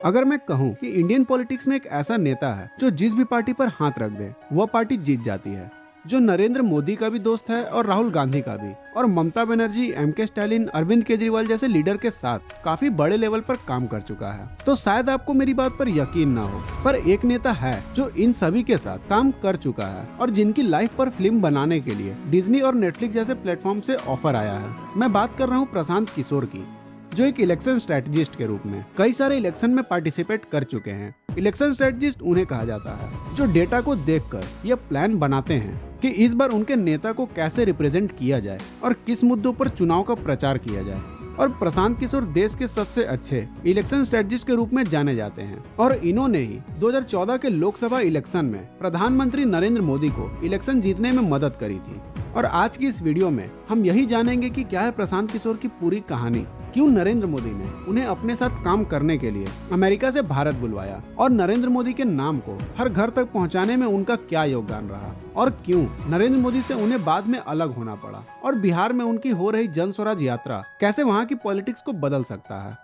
अगर मैं कहूँ कि इंडियन पॉलिटिक्स में एक ऐसा नेता है जो जिस भी पार्टी पर हाथ रख दे वह पार्टी जीत जाती है, जो नरेंद्र मोदी का भी दोस्त है और राहुल गांधी का भी, और ममता बनर्जी, एमके स्टालिन, अरविंद केजरीवाल जैसे लीडर के साथ काफी बड़े लेवल पर काम कर चुका है, तो शायद आपको मेरी बात पर यकीन ना हो, पर एक नेता है जो इन सभी के साथ काम कर चुका है और जिनकी लाइफ पर फिल्म बनाने के लिए डिज्नी और नेटफ्लिक्स जैसे प्लेटफॉर्म से ऑफर आया है। मैं बात कर रहा हूँ प्रशांत किशोर की, जो एक इलेक्शन स्ट्रेटजिस्ट के रूप में कई सारे इलेक्शन में पार्टिसिपेट कर चुके हैं। इलेक्शन स्ट्रेटजिस्ट उन्हें कहा जाता है जो डेटा को देखकर यह प्लान बनाते हैं कि इस बार उनके नेता को कैसे रिप्रेजेंट किया जाए और किस मुद्दों पर चुनाव का प्रचार किया जाए। और प्रशांत किशोर देश के सबसे अच्छे इलेक्शन स्ट्रेटजिस्ट के रूप में जाने जाते हैं और इन्होंने ही 2014 के लोकसभा इलेक्शन में प्रधानमंत्री नरेंद्र मोदी को इलेक्शन जीतने में मदद करी थी। और आज की इस वीडियो में हम यही जानेंगे कि क्या है प्रशांत किशोर की पूरी कहानी, क्यों नरेंद्र मोदी ने उन्हें अपने साथ काम करने के लिए अमेरिका से भारत बुलवाया और नरेंद्र मोदी के नाम को हर घर तक पहुंचाने में उनका क्या योगदान रहा, और क्यों नरेंद्र मोदी से उन्हें बाद में अलग होना पड़ा, और बिहार में उनकी हो रही जन स्वराज यात्रा कैसे वहां की पॉलिटिक्स को बदल सकता है।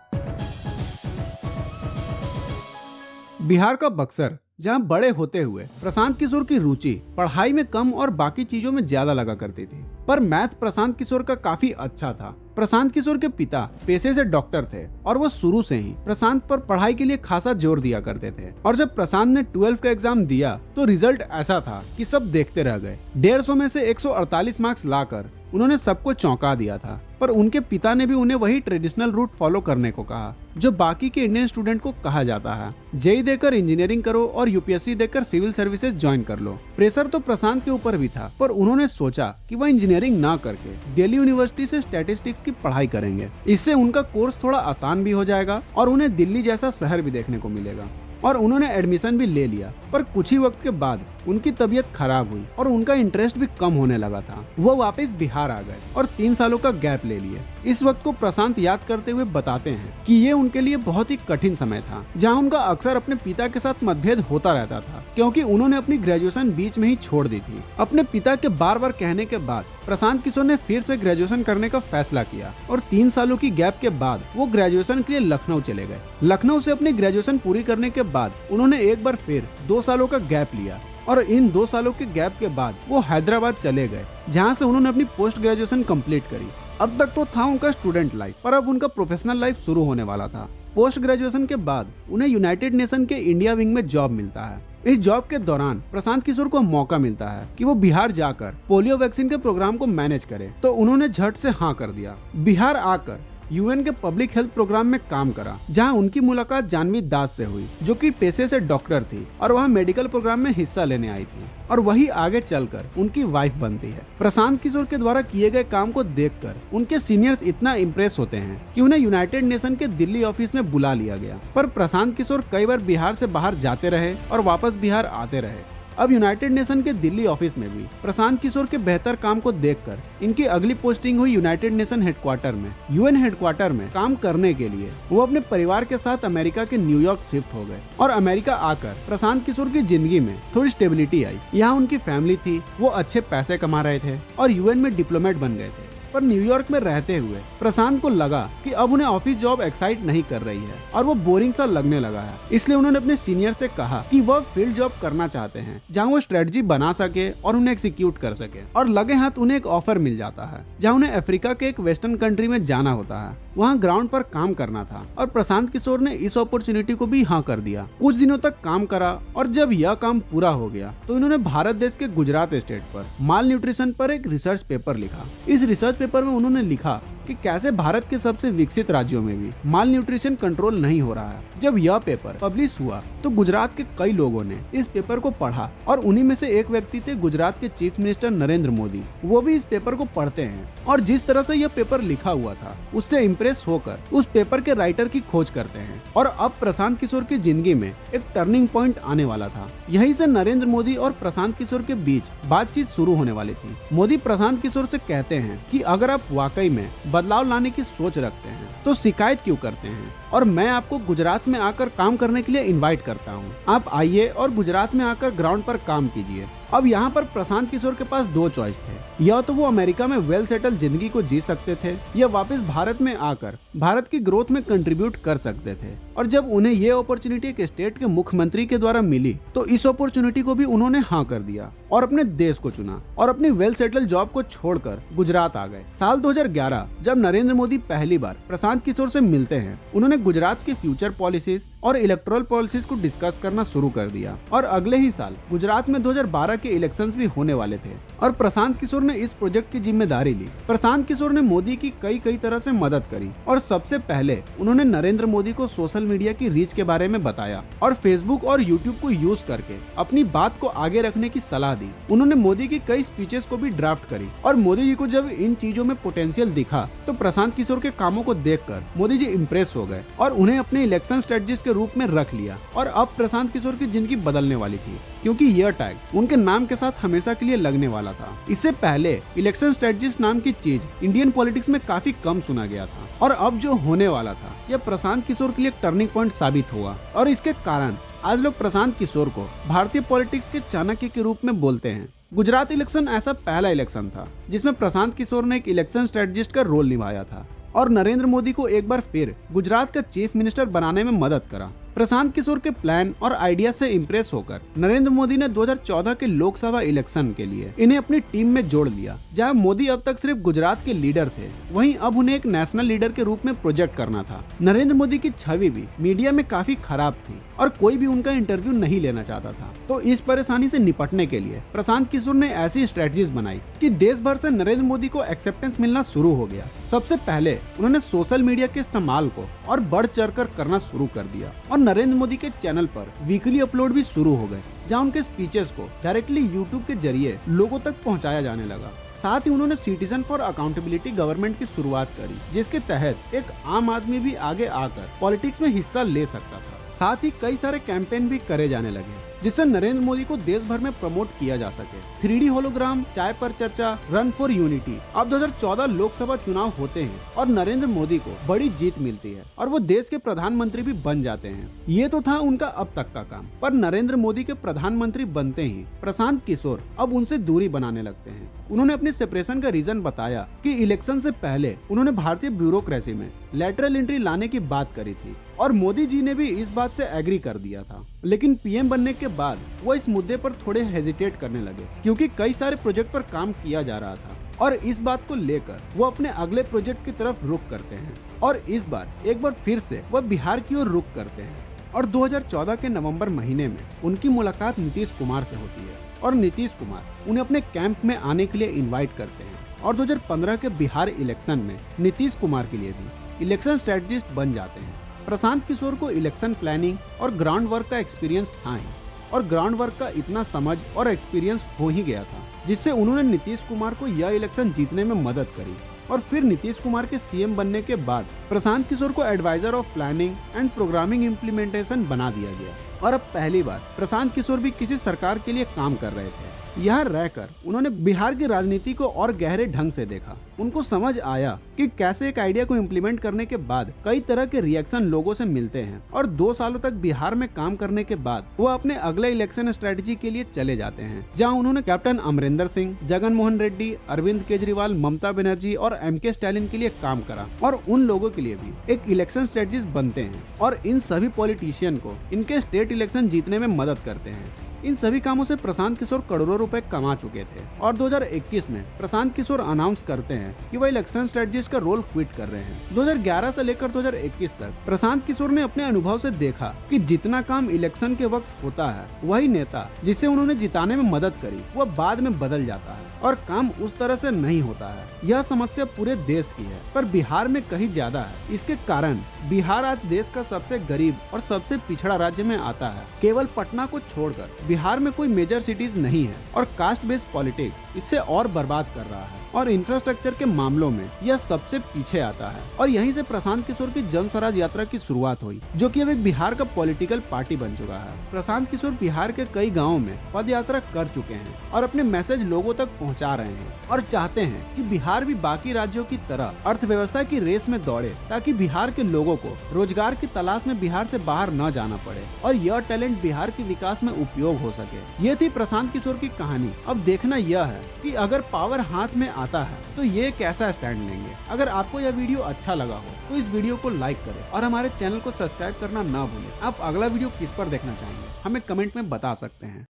बिहार का बक्सर, जहां बड़े होते हुए प्रशांत किशोर की रुचि पढ़ाई में कम और बाकी चीजों में ज्यादा लगा करती थी, पर मैथ प्रशांत किशोर का काफी अच्छा था। प्रशांत किशोर के पिता पेशे से डॉक्टर थे और वो शुरू से ही प्रशांत पर पढ़ाई के लिए खासा जोर दिया करते थे। और जब प्रशांत ने 12th का एग्जाम दिया तो रिजल्ट ऐसा था कि सब देखते रह गए। 150 में से 148 मार्क्स लाकर उन्होंने सबको चौंका दिया था, पर उनके पिता ने भी उन्हें वही ट्रेडिशनल रूट फॉलो करने को कहा जो बाकी के इंडियन स्टूडेंट को कहा जाता है। जेई देकर इंजीनियरिंग करो और यूपीएससी देकर सिविल सर्विसेज ज्वाइन कर लो। प्रेशर तो प्रशांत के ऊपर भी था, पर उन्होंने सोचा कि वह इंजीनियरिंग ना करके दिल्ली यूनिवर्सिटी से स्टैटिस्टिक्स की पढ़ाई करेंगे। इससे उनका कोर्स थोड़ा आसान भी हो जाएगा और उन्हें दिल्ली जैसा शहर भी देखने को मिलेगा। और उन्होंने एडमिशन भी ले लिया, पर कुछ ही वक्त के बाद उनकी तबीयत खराब हुई और उनका इंटरेस्ट भी कम होने लगा था। वो वापस बिहार आ गए और 3 सालों का गैप ले लिए। इस वक्त को प्रशांत याद करते हुए बताते हैं कि ये उनके लिए बहुत ही कठिन समय था, जहां उनका अक्सर अपने पिता के साथ मतभेद होता रहता था, क्योंकि उन्होंने अपनी ग्रेजुएशन बीच में ही छोड़ दी थी। अपने पिता के बार बार कहने के बाद प्रशांत किशोर ने फिर से ग्रेजुएशन करने का फैसला किया और 3 सालों की गैप के बाद वो ग्रेजुएशन के लिए लखनऊ चले गए। लखनऊ से अपनी ग्रेजुएशन पूरी करने के बाद उन्होंने एक बार फिर 2 सालों का गैप लिया और इन 2 सालों के गैप के बाद वो हैदराबाद चले गए, जहां से उन्होंने अपनी पोस्ट ग्रेजुएशन कंप्लीट करी। अब तक तो था उनका स्टूडेंट लाइफ, पर अब उनका प्रोफेशनल लाइफ शुरू होने वाला था। पोस्ट ग्रेजुएशन के बाद उन्हें यूनाइटेड नेशन के इंडिया विंग में जॉब मिलता है। इस जॉब के दौरान प्रशांत किशोर को मौका मिलता है कि वो बिहार जाकर पोलियो वैक्सीन के प्रोग्राम को मैनेज करे, तो उन्होंने झट से हाँ कर दिया। बिहार आकर यूएन के पब्लिक हेल्थ प्रोग्राम में काम करा, जहां उनकी मुलाकात जानवी दास से हुई, जो कि पेशे से डॉक्टर थी और वह मेडिकल प्रोग्राम में हिस्सा लेने आई थी, और वही आगे चलकर उनकी वाइफ बनती है। प्रशांत किशोर के द्वारा किए गए काम को देखकर उनके सीनियर्स इतना इम्प्रेस होते हैं कि उन्हें यूनाइटेड नेशन के दिल्ली ऑफिस में बुला लिया गया। पर प्रशांत किशोर कई बार बिहार से बाहर जाते रहे और वापस बिहार आते रहे। अब यूनाइटेड नेशन के दिल्ली ऑफिस में भी प्रशांत किशोर के बेहतर काम को देखकर इनकी अगली पोस्टिंग हुई यूनाइटेड नेशन हेडक्वार्टर में। यूएन हेडक्वार्टर में काम करने के लिए वो अपने परिवार के साथ अमेरिका के न्यूयॉर्क शिफ्ट हो गए, और अमेरिका आकर प्रशांत किशोर की जिंदगी में थोड़ी स्टेबिलिटी आई। यहाँ उनकी फैमिली थी, वो अच्छे पैसे कमा रहे थे और यूएन में डिप्लोमेट बन गए थे। पर न्यूयॉर्क में रहते हुए प्रशांत को लगा कि अब उन्हें ऑफिस जॉब एक्साइट नहीं कर रही है और वो बोरिंग सा लगने लगा है। इसलिए उन्होंने अपने सीनियर से कहा कि वह फील्ड जॉब करना चाहते हैं, जहां वो स्ट्रेटजी बना सके और उन्हें एक्सिक्यूट कर सके। और लगे हाथ उन्हें एक ऑफर मिल जाता है, जहां उन्हें अफ्रीका के एक वेस्टर्न कंट्री में जाना होता है, वहाँ ग्राउंड पर काम करना था। और प्रशांत किशोर ने इस अपॉर्चुनिटी को भी हाँ कर दिया। कुछ दिनों तक काम करा और जब यह काम पूरा हो गया तो इन्होंने भारत देश के गुजरात स्टेट पर माल न्यूट्रिशन पर एक रिसर्च पेपर लिखा। इस रिसर्च पेपर में उन्होंने लिखा कि कैसे भारत के सबसे विकसित राज्यों में भी माल न्यूट्रिशन कंट्रोल नहीं हो रहा है। जब यह पेपर पब्लिश हुआ तो गुजरात के कई लोगों ने इस पेपर को पढ़ा, और उन्हीं में से एक व्यक्ति थे गुजरात के चीफ मिनिस्टर नरेंद्र मोदी। वो भी इस पेपर को पढ़ते हैं और जिस तरह से यह पेपर लिखा हुआ था उससे इम्प्रेस होकर उस पेपर के राइटर की खोज करते हैं। और अब प्रशांत किशोर की जिंदगी में एक टर्निंग पॉइंट आने वाला था। यहीं से नरेंद्र मोदी और प्रशांत किशोर के बीच बातचीत शुरू होने वाली थी। मोदी प्रशांत किशोर से कहते हैं कि अगर आप वाकई में बदलाव लाने की सोच रखते हैं तो शिकायत क्यों करते हैं, और मैं आपको गुजरात में आकर काम करने के लिए इनवाइट करता हूं। आप आइए और गुजरात में आकर ग्राउंड पर काम कीजिए। अब यहाँ पर प्रशांत किशोर के पास दो चॉइस थे, या तो वो अमेरिका में वेल सेटल जिंदगी को जी सकते थे या वापस भारत में आकर भारत की ग्रोथ में कंट्रीब्यूट कर सकते थे। और जब उन्हें ये अपॉर्चुनिटी एक स्टेट के मुख्यमंत्री के द्वारा मिली तो इस अपॉर्चुनिटी को भी उन्होंने हाँ कर दिया और अपने देश को चुना और अपनी वेल सेटल जॉब को छोड़कर गुजरात आ गए। साल 2011 जब नरेंद्र मोदी पहली बार प्रशांत किशोर से मिलते हैं, उन्होंने गुजरात के फ्यूचर पॉलिसीज और इलेक्टोरल पॉलिसीज को डिस्कस करना शुरू कर दिया। और अगले ही साल गुजरात में 2012 के इलेक्शंस भी होने वाले थे और प्रशांत किशोर ने इस प्रोजेक्ट की जिम्मेदारी ली। प्रशांत किशोर ने मोदी की कई तरह से मदद करी और सबसे पहले उन्होंने नरेंद्र मोदी को सोशल मीडिया की रीच के बारे में बताया और फेसबुक और यूट्यूब को यूज करके अपनी बात को आगे रखने की सलाह दी। उन्होंने मोदी की कई स्पीचेस को भी ड्राफ्ट करी और मोदी जी को जब इन चीजों में पोटेंशियल दिखा तो प्रशांत किशोर के कामों को देखकर मोदी जी इम्प्रेस हो गए और उन्हें अपने इलेक्शन स्ट्रेटजिस्ट के रूप में रख लिया। और अब प्रशांत किशोर की जिंदगी बदलने वाली थी क्योंकि यह टैग उनके नाम के साथ हमेशा के लिए लगने वाला था। इससे पहले इलेक्शन स्ट्रेटजिस्ट नाम की चीज इंडियन पॉलिटिक्स में काफी कम सुना गया था और अब जो होने वाला था यह प्रशांत किशोर के लिए एक टर्निंग पॉइंट साबित हुआ और इसके कारण आज लोग प्रशांत किशोर को भारतीय पॉलिटिक्स के चाणक्य के रूप में बोलते हैं। गुजरात इलेक्शन ऐसा पहला इलेक्शन था जिसमें प्रशांत किशोर ने एक इलेक्शन स्ट्रेटजिस्ट का रोल निभाया था और नरेंद्र मोदी को एक बार फिर गुजरात का चीफ मिनिस्टर बनाने में मदद करा। प्रशांत किशोर के प्लान और आइडिया से इम्प्रेस होकर नरेंद्र मोदी ने 2014 के लोकसभा इलेक्शन के लिए इन्हें अपनी टीम में जोड़ लिया। जहां मोदी अब तक सिर्फ गुजरात के लीडर थे, वहीं अब उन्हें एक नेशनल लीडर के रूप में प्रोजेक्ट करना था। नरेंद्र मोदी की छवि भी मीडिया में काफी खराब थी और कोई भी उनका इंटरव्यू नहीं लेना चाहता था। तो इस परेशानी से निपटने के लिए प्रशांत किशोर ने ऐसी स्ट्रेटजीज बनाई कि देश भर से नरेंद्र मोदी को एक्सेप्टेंस मिलना शुरू हो गया। सबसे पहले उन्होंने सोशल मीडिया के इस्तेमाल को और बढ़ चढ़कर करना शुरू कर दिया और नरेंद्र मोदी के चैनल पर वीकली अपलोड भी शुरू हो गए, जहां उनके स्पीचेस को डायरेक्टली यूट्यूब के जरिए लोगों तक पहुंचाया जाने लगा। साथ ही उन्होंने सिटीजन फॉर अकाउंटेबिलिटी गवर्नमेंट की शुरुआत करी, जिसके तहत एक आम आदमी भी आगे आकर पॉलिटिक्स में हिस्सा ले सकता था। साथ ही कई सारे कैंपेन भी करे जाने लगे जिससे नरेंद्र मोदी को देश भर में प्रमोट किया जा सके। 3D होलोग्राम, चाय पर चर्चा, रन फॉर यूनिटी। अब 2014 लोकसभा चुनाव होते हैं और नरेंद्र मोदी को बड़ी जीत मिलती है और वो देश के प्रधानमंत्री भी बन जाते हैं। ये तो था उनका अब तक का काम, पर नरेंद्र मोदी के प्रधानमंत्री बनते ही प्रशांत किशोर अब उनसे दूरी बनाने लगते हैं। उन्होंने अपने सेपरेशन का रीजन बताया कि इलेक्शन से पहले उन्होंने भारतीय ब्यूरोक्रेसी में लेटरल एंट्री लाने की बात करी थी और मोदी जी ने भी इस बात से एग्री कर दिया था। लेकिन पीएम बनने के बाद वो इस मुद्दे पर थोड़े हेजिटेट करने लगे क्योंकि कई सारे प्रोजेक्ट पर काम किया जा रहा था और इस बात को लेकर वो अपने अगले प्रोजेक्ट की तरफ रुख करते हैं और इस बार एक बार फिर से वह बिहार की ओर रुख करते हैं। और 2014 के नवंबर महीने में उनकी मुलाकात नीतीश कुमार से होती है और नीतीश कुमार उन्हें अपने कैंप में आने के लिए इनवाइट करते हैं और 2015 के बिहार इलेक्शन में नीतीश कुमार के लिए भी इलेक्शन स्ट्रेटजिस्ट बन जाते हैं। प्रशांत किशोर को इलेक्शन प्लानिंग और ग्राउंड वर्क का एक्सपीरियंस था ही और ग्राउंड वर्क का इतना समझ और एक्सपीरियंस हो ही गया था जिससे उन्होंने नीतीश कुमार को यह इलेक्शन जीतने में मदद करी। और फिर नीतीश कुमार के सीएम बनने के बाद प्रशांत किशोर को adviser of planning and programming implementation बना दिया गया और अब पहली बार प्रशांत किशोर भी किसी सरकार के लिए काम कर रहे थे। यहाँ रहकर उन्होंने बिहार की राजनीति को और गहरे ढंग से देखा। उनको समझ आया कि कैसे एक आइडिया को इम्प्लीमेंट करने के बाद कई तरह के रिएक्शन लोगों से मिलते हैं और 2 सालों तक बिहार में काम करने के बाद वो अपने अगले इलेक्शन स्ट्रेटजी के लिए चले जाते हैं, जहाँ उन्होंने कैप्टन अमरिंदर सिंह, जगन मोहन रेड्डी, अरविंद केजरीवाल, ममता बनर्जी और एमके स्टालिन के लिए काम करा और उन लोगों के लिए भी एक इलेक्शन स्ट्रेटजिस्ट बनते हैं और इन सभी पॉलिटिशियन को इनके स्टेट इलेक्शन जीतने में मदद करते हैं। इन सभी कामों से प्रशांत किशोर करोड़ों रुपए कमा चुके थे और 2021 में प्रशांत किशोर अनाउंस करते हैं कि वह इलेक्शन स्ट्रेटजिस्ट का रोल क्विट कर रहे हैं। 2011 से लेकर 2021 तक प्रशांत किशोर ने अपने अनुभव से देखा कि जितना काम इलेक्शन के वक्त होता है, वही नेता जिसे उन्होंने जिताने में मदद करी वह बाद में बदल जाता है और काम उस तरह से नहीं होता है। यह समस्या पूरे देश की है, पर बिहार में कहीं ज्यादा है। इसके कारण बिहार आज देश का सबसे गरीब और सबसे पिछड़ा राज्य में आता है। केवल पटना को छोड़कर बिहार में कोई मेजर सिटीज नहीं है और कास्ट बेस्ड पॉलिटिक्स इससे और बर्बाद कर रहा है और इंफ्रास्ट्रक्चर के मामलों में यह सबसे पीछे आता है। और यहीं से प्रशांत किशोर की जन स्वराज यात्रा की शुरुआत हुई, जो कि अब एक बिहार का पॉलिटिकल पार्टी बन चुका है। प्रशांत किशोर बिहार के कई गाँवों में पद यात्रा कर चुके हैं और अपने मैसेज लोगों तक पहुँचा रहे हैं और चाहते हैं कि बिहार भी बाकी राज्यों की तरह अर्थव्यवस्था की रेस में दौड़े, ताकि बिहार के लोगों को रोजगार की तलाश में बिहार से बाहर न जाना पड़े और यह टैलेंट बिहार के विकास में उपयोग हो सके। ये थी प्रशांत किशोर की कहानी। अब देखना यह है कि अगर पावर हाथ में आता है तो ये कैसा स्टैंड लेंगे। अगर आपको यह वीडियो अच्छा लगा हो तो इस वीडियो को लाइक करें और हमारे चैनल को सब्सक्राइब करना ना भूलें। आप अगला वीडियो किस पर देखना चाहेंगे हमें कमेंट में बता सकते हैं।